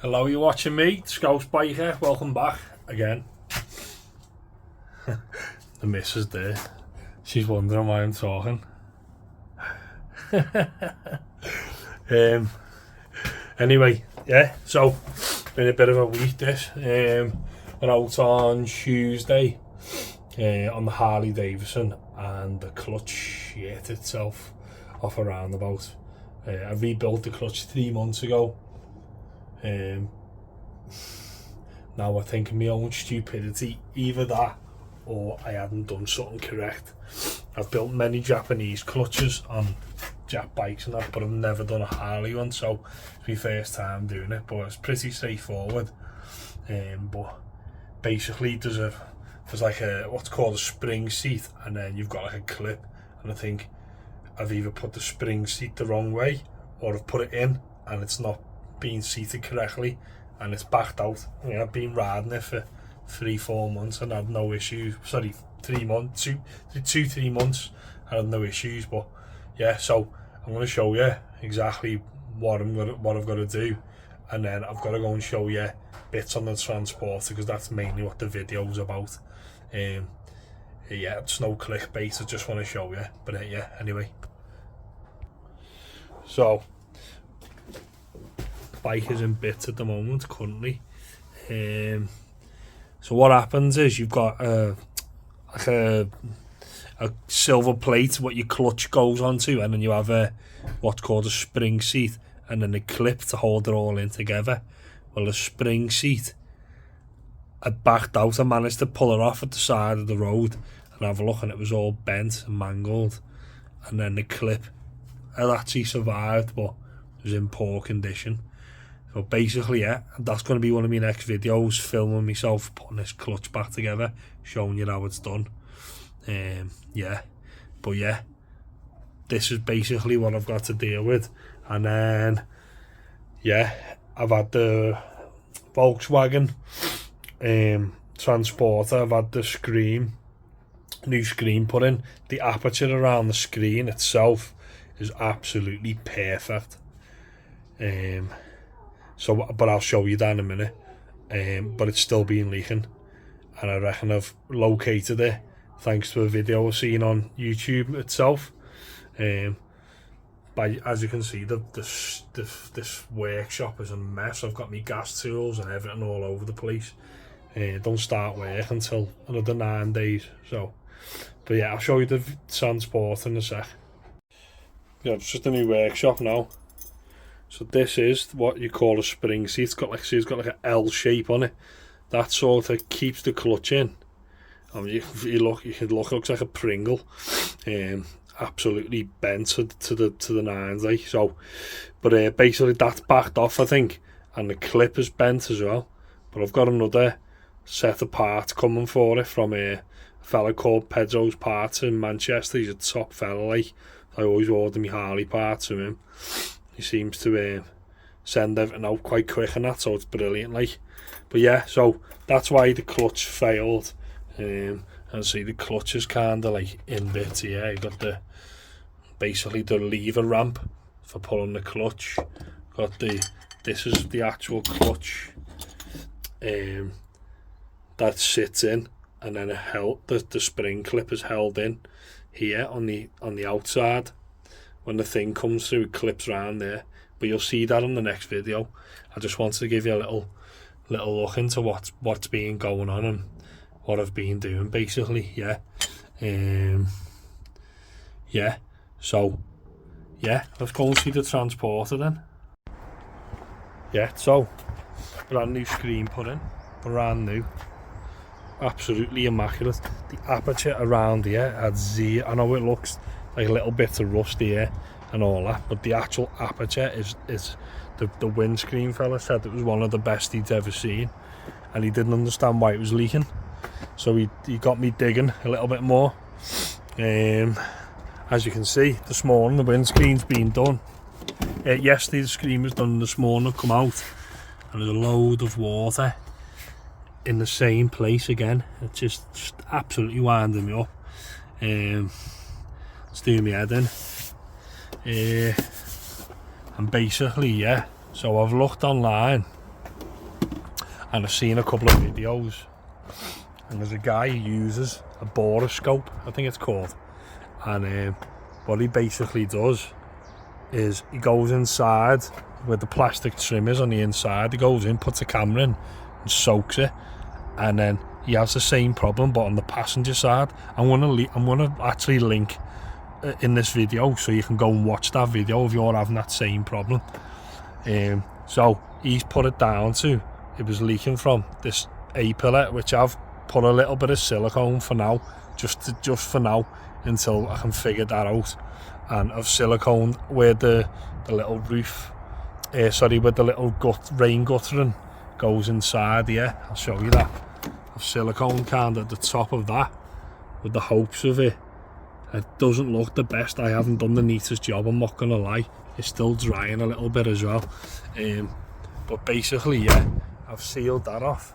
Hello, you're watching me, Scouse Biker. Welcome back again. The missus there. She's wondering why I'm talking. Anyway, yeah, so been a bit of a week this. Went out on Tuesday on the Harley Davdison, and the clutch shit itself off a roundabout. I rebuilt the clutch 3 months ago. Now I think of my own stupidity, either that or I hadn't done something correct. I've built many Japanese clutches on Jap bikes and that, but I've never done a Harley one, so it's my first time doing it, but it's pretty straightforward. But basically there's like a what's called a spring seat, and then you've got like a clip, and I think I've either put the spring seat the wrong way or I've put it in and it's not being seated correctly and it's backed out. I mean, I've been riding it for 3-4 months and had no issues. Sorry, 3 months, 2-3 months, I had no issues. But yeah, so I'm going to show you exactly what I've got to do, and then I've got to go and show you bits on the transporter, because that's mainly what the video's about. Yeah, it's no clickbait, I just want to show you. But yeah, anyway. So bike is in bits at the moment currently. So what happens is you've got like a silver plate what your clutch goes onto, and then you have what's called a spring seat, and then a clip to hold it all in together. Well, the spring seat, I backed out. I managed to pull it off at the side of the road and have a look, and it was all bent and mangled. And then the clip had actually survived, but it was in poor condition. So basically, yeah, that's going to be one of my next videos, filming myself putting this clutch back together, showing you how it's done. Yeah, but yeah, this is basically what I've got to deal with. And then, yeah, I've had the Volkswagen transporter, I've had the new screen put in. The aperture around the screen itself is absolutely perfect. So, but I'll show you that in a minute. But it's still been leaking, and I reckon I've located it thanks to a video I've seen on YouTube itself. As you can see, this workshop is a mess. I've got my gas tools and everything all over the place. Don't start work until another 9 days. So, but yeah, I'll show you the transport in a sec. Yeah, it's just a new workshop now. So this is what you call a spring seat. It's got like an L shape on it. That sort of keeps the clutch in. I mean, if you look, it looks like a Pringle. Absolutely bent to the nines, like so. But basically that's backed off, I think, and the clip is bent as well. But I've got another set of parts coming for it from a fella called Pedro's Parts in Manchester. He's a top fella, like. I always order my Harley parts from him. He seems to send everything out quite quick and that, so it's brilliant, like. But yeah, so that's why the clutch failed. And see, the clutch is kind of like in bits here. You got basically the lever ramp for pulling the clutch. Got this is the actual clutch that sits in, and then the spring clip is held in here on the outside. When the thing comes through, it clips around there, but you'll see that in the next video. I just wanted to give you a little look into what's been going on and what I've been doing, basically. Yeah. Yeah, so yeah, let's go and see the transporter then. Yeah, so brand new screen put in, brand new, absolutely immaculate. The aperture around here had zero. I know it looks like a little bit of rust here and all that, but the actual aperture is the windscreen fella said it was one of the best he'd ever seen, and he didn't understand why it was leaking, so he got me digging a little bit more. As you can see, this morning the windscreen's been done. Yesterday the screen was done, this morning I've come out and there's a load of water in the same place again. It's just absolutely winding me up. It's doing me head in. And basically, yeah, so I've looked online and I've seen a couple of videos, and there's a guy who uses a boroscope, I think it's called, and what he basically does is he goes inside with the plastic trimmers on the inside. He goes in, puts the camera in and soaks it, and then he has the same problem but on the passenger side. I'm gonna actually link in this video so you can go and watch that video if you're having that same problem. So he's put it down to, it was leaking from this A-pillar, which I've put a little bit of silicone for now, just for now, until I can figure that out. And I've silicone where the little roof, where the little rain guttering goes inside here. I'll show you that. I've silicone kind of at the top of that with the hopes of it. It doesn't look the best. I haven't done the neatest job, I'm not gonna lie. It's still drying a little bit as well. But basically, yeah, I've sealed that off,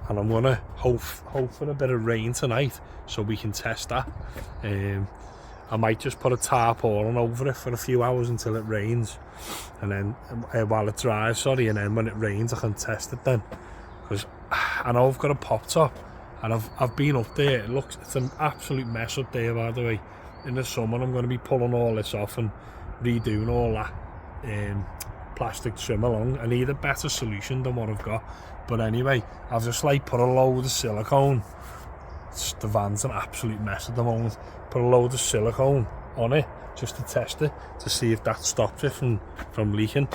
and I'm gonna hope for a bit of rain tonight so we can test that. I might just put a tarpaulin over it for a few hours until it rains, and then while it dries, and then when it rains I can test it then. Because I know I've got a pop top, and I've been up there. It's an absolute mess up there, by the way. In the summer I'm going to be pulling all this off and redoing all that plastic trim along. I need a better solution than what I've got, but anyway, I've just put a load of silicone. The van's an absolute mess at the moment. Put a load of silicone on it just to test it, to see if that stops it from leaking.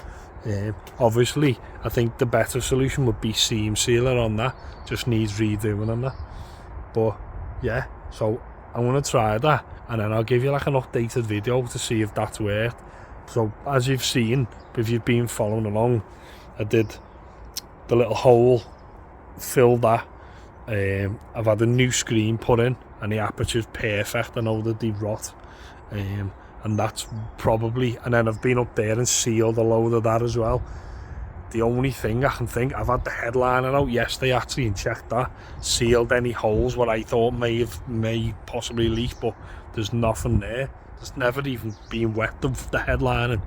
Obviously I think the better solution would be seam sealer on that, just needs redoing on that. But yeah, so I'm going to try that, and then I'll give you an updated video to see if that's worked. So as you've seen, if you've been following along, I did the little hole, filled that. I've had a new screen put in, and the aperture's perfect. I know that they rot, and that's probably, and then I've been up there and sealed a load of that as well. The only thing I can think, I've had the headliner out yesterday actually and checked that, sealed any holes what I thought may possibly leak, but there's nothing there. There's never even been wet, the headlining.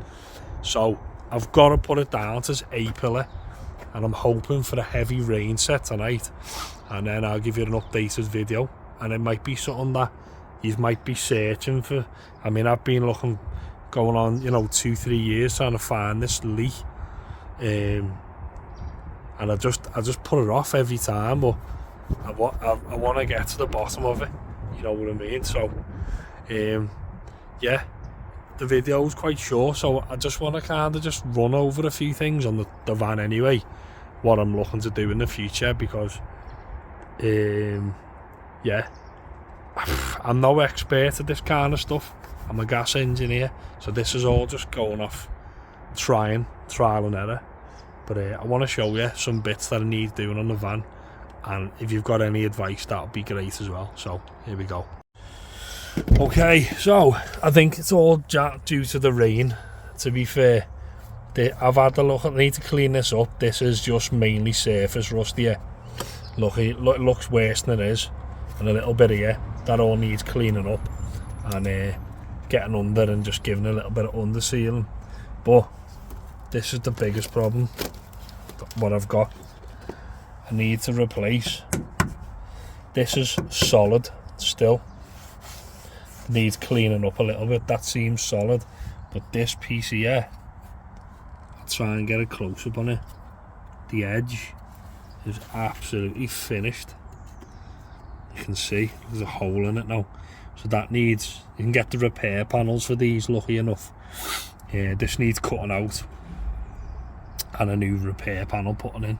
So I've got to put it down to A-pillar, and I'm hoping for a heavy rain set tonight, and then I'll give you an updated video. And it might be something that you might be searching for. I mean, I've been looking, going on 2-3 years trying to find this leak, and I just put it off every time, but I want to get to the bottom of it, you know what I mean? So yeah, the video's quite short, so I just want to kind of just run over a few things on the van anyway, what I'm looking to do in the future, because yeah, I'm no expert at this kind of stuff. I'm a gas engineer, so this is all just going off trial and error. But I want to show you some bits that I need doing on the van, and if you've got any advice, that would be great as well. So here we go. Okay, so I think it's all due to the rain, to be fair. I've had a look, I need to clean this up. This is just mainly surface rust here. Look, it looks worse than it is, and a little bit of here, that all needs cleaning up and getting under and just giving a little bit of under sealing. But this is the biggest problem, what I've got. I need to replace, this is solid still, needs cleaning up a little bit. That seems solid, but this piece here, I'll try and get a close up on it, the edge is absolutely finished. You can see there's a hole in it now, so that needs, you can get the repair panels for these, lucky enough. This needs cutting out and a new repair panel putting in,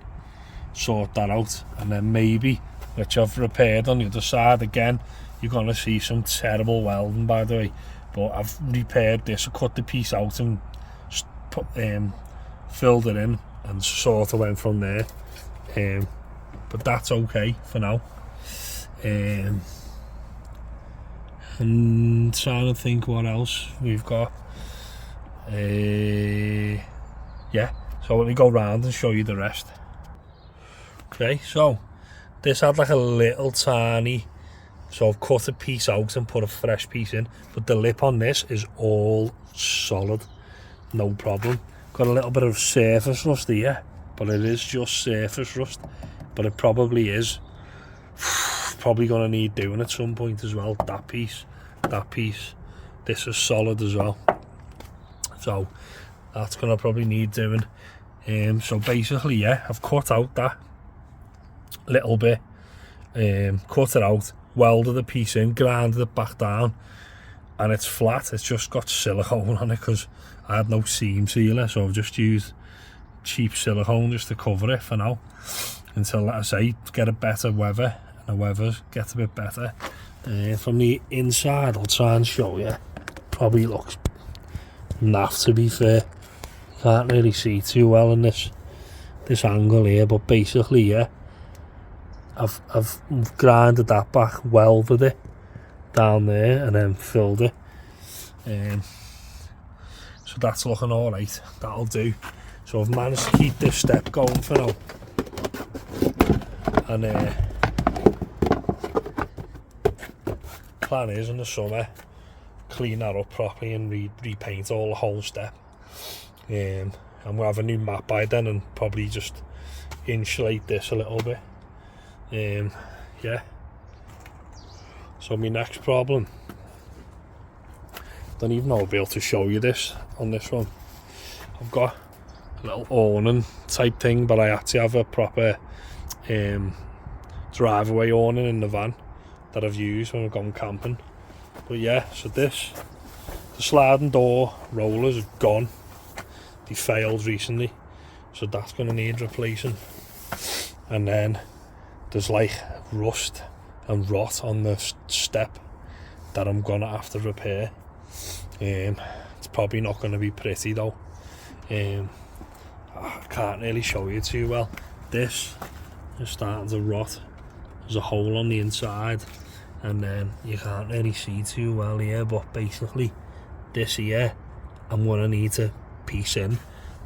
sort that out, and then maybe, which I've repaired on the other side again, you're going to see some terrible welding, by the way, but I've repaired this, I cut the piece out and filled it in and sort of went from there. But that's okay for now. And trying to think what else we've got. Yeah, so let me go round and show you the rest. Okay, so this had a little tiny, so I've cut a piece out and put a fresh piece in, but the lip on this is all solid, no problem. Got a little bit of surface rust here, but it is just surface rust. but it probably is. Probably gonna need doing at some point as well. That piece, this is solid as well, so that's gonna probably need doing. So basically, yeah, I've cut out that little bit, cut it out, welded the piece in, grinded it back down, and it's flat. It's just got silicone on it because I had no seam sealer, so I've just used cheap silicone just to cover it for now until, like I say, get a better weather, and the weather gets a bit better. From the inside, I'll try and show you. Probably looks naff, to be fair. Can't really see too well in this angle here, but basically, yeah, I've grinded that back, welded it down there, and then filled it. So that's looking all right. That'll do. So I've managed to keep this step going for now, and plan is in the summer clean that up properly and repaint all the whole step. And we'll have a new mat by then and probably just insulate this a little bit. Yeah. So my next problem, don't even know I'll be able to show you this on this one. I've got a little awning type thing, but I actually have a proper driveway awning in the van that I've used when I've gone camping. But yeah, so the sliding door rollers are gone. They failed recently, so that's going to need replacing. And then there's like rust and rot on the step that I'm going to have to repair. It's probably not going to be pretty though. I can't really show you too well. This is starting to rot. There's a hole on the inside, and then you can't really see too well here, but basically this here I'm going to need to piece in.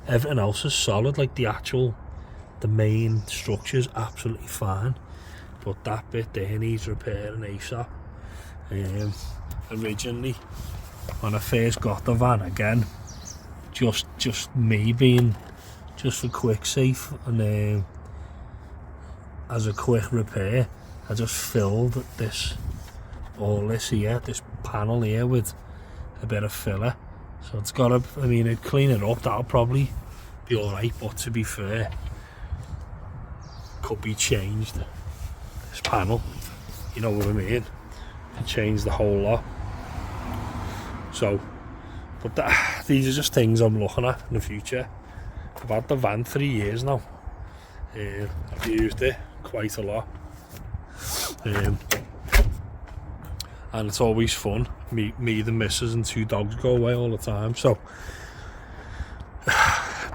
Everything else is solid, like the main structure's absolutely fine, but that bit there needs repairing ASAP. Originally when I first got the van, again, just me being just for quick safe and as a quick repair, I just filled all this here, this panel here, with a bit of filler. So it's got to, I mean, it'd clean it up, that'll probably be alright, but to be fair, could be changed. This panel, you know what I mean? Change the whole lot. So, but these are just things I'm looking at in the future. I've had the van 3 years now. I've used it quite a lot. And it's always fun. Me, the missus and 2 dogs go away all the time, so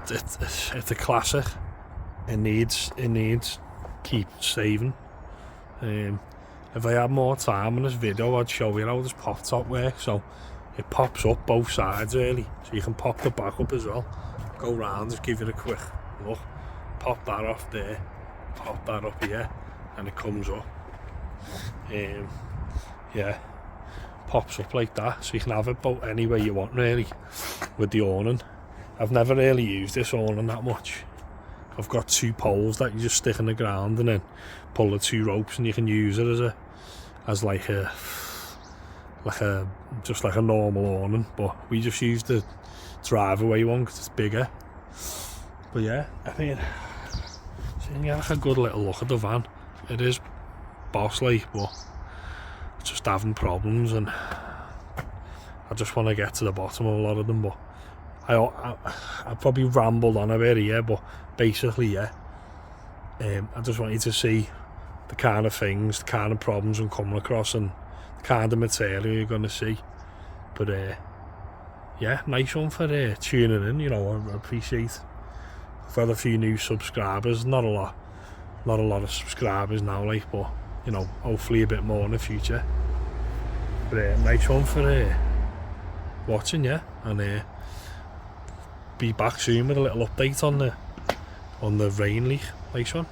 it's a classic. It needs keep saving. If I had more time in this video, I'd show you how this pop top works. So it pops up both sides really, so you can pop the back up as well. Go round, just give it a quick look. Pop that off there, pop that up here, and it comes up. Yeah, pops up like that, so you can have it both any way you want really with the awning. I've never really used this awning that much. I've got 2 poles that you just stick in the ground and then pull the 2 ropes, and you can use it as like a normal awning, but we just use the driveway one because it's bigger. But yeah, I mean, you have a good little look at the van. It is boss-like, but it's just having problems, and I just want to get to the bottom of a lot of them. But I probably rambled on a bit here, but basically, yeah, I just want you to see the kind of things, the kind of problems I'm coming across, and the kind of material you're going to see. But yeah, nice one for tuning in. You know, I appreciate. I've had a few new subscribers, not a lot of subscribers now, like, but you know, hopefully a bit more in the future. But nice one for watching, yeah, and be back soon with a little update on the rain leak. Nice one.